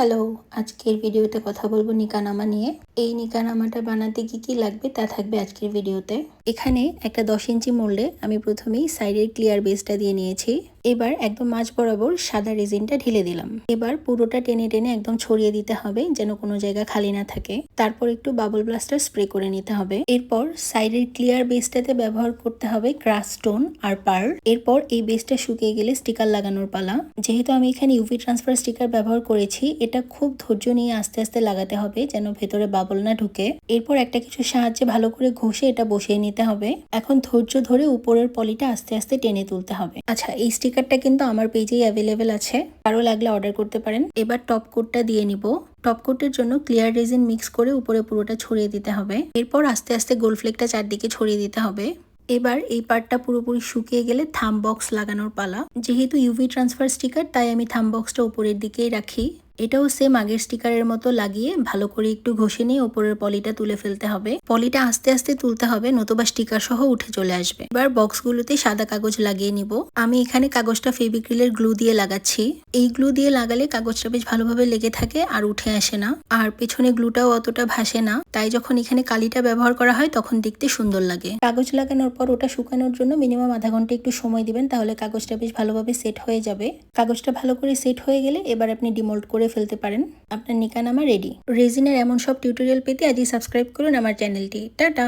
Hello, আজকের ভিডিওতে কথা বলবো নিকানামা নিয়ে। এই নিকানামাটা বানাতে কি লাগবে তা থাকবে আজকের ভিডিওতে। এখানে একটা 10 ইঞ্চি মোল্ডে আমি প্রথমেই সাইডের ক্লিয়ার বেসটা দিয়ে নিয়েছি। এবার একদম মাঝ বরাবর সাদা রেজিনটা ঢেলে দিলাম। এবার পুরোটা টেনে টেনে একদম ছড়িয়ে দিতে হবে যেন কোনো জায়গা খালি না থাকে। তারপর একটু বাবল ব্লাস্টার স্প্রে করে নিতে হবে। এরপর সাইডের ক্লিয়ার বেসটাতে ব্যবহার করতে হবে ক্রাশ স্টোন আর পার্ল। এরপর এই বেসটা শুকিয়ে গেলে স্টিকার লাগানোর পালা। যেহেতু আমি এখানে ইউভি ট্রান্সফার স্টিকার ব্যবহার করেছি, এটা খুব ধৈর্য নিয়ে আস্তে আস্তে লাগাতে হবে যেন ভেতরে বাবল না ঢুকে। এরপর একটা কিছুর সাহায্যে ভালো করে ঘষে এটা বসিয়ে নিতে হবে। এখন ধৈর্য ধরে উপরের পলিটা আস্তে আস্তে টেনে তুলতে হবে। আচ্ছা, এই স্টিকারটা কিন্তু আমার পেজেই অ্যাভেলেবেল আছে, কারো লাগলে অর্ডার করতে পারেন। এবার টপ কোটটা দিয়ে নিব। টপ কোটের জন্য ক্লিয়ার রেজিন মিক্স করে উপরে পুরোটা ছড়িয়ে দিতে হবে। এরপর আস্তে আস্তে গোল ফ্লেকটা চারদিকে ছড়িয়ে দিতে হবে। এবার এই পার্টটা পুরোপুরি শুকিয়ে গেলে থাম বক্স লাগানোর পালা। যেহেতু ইউভি ট্রান্সফার স্টিকার, তাই আমি থাম বক্সটা উপরের দিকেই রাখি। এটাও সেম আগের স্টিকারের মতো লাগিয়ে ভালো করে একটু ঘষে নিয়ে উপরের পলিটা তুলে ফেলতে হবে। পলিটা আস্তে আস্তে তুলতে হবে, নতুবা স্টিকার সহ উঠে চলে আসবে। এবার বক্সগুলোতে সাদা কাগজ লাগিয়ে নিব। আমি এখানে কাগজটা ফেভিক্রিলের গ্লু দিয়ে লাগাচ্ছি। এই গ্লু দিয়ে লাগালে কাগজটা বেশ ভালোভাবে লেগে থাকে আর উঠে আসে না, আর পেছনে গ্লুটাও অতটা ভাসে না। তাই যখন এখানে কালিটা ব্যবহার করা হয় তখন দেখতে সুন্দর লাগে। কাগজ লাগানোর পর ওটা শুকানোর জন্য মিনিমাম আধা ঘন্টা একটু সময় দিবেন, তাহলে কাগজটা বেশ ভালোভাবে সেট হয়ে যাবে। কাগজটা ভালো করে সেট হয়ে গেলে এবার আপনি ডিমোল্ড করে ফেলতে পারেন। আপনার নিকানামা রেডি। রেজিনের এমন সব টিউটোরিয়াল পেতে আজই সাবস্ক্রাইব করুন আমার চ্যানেলটি। টাটা।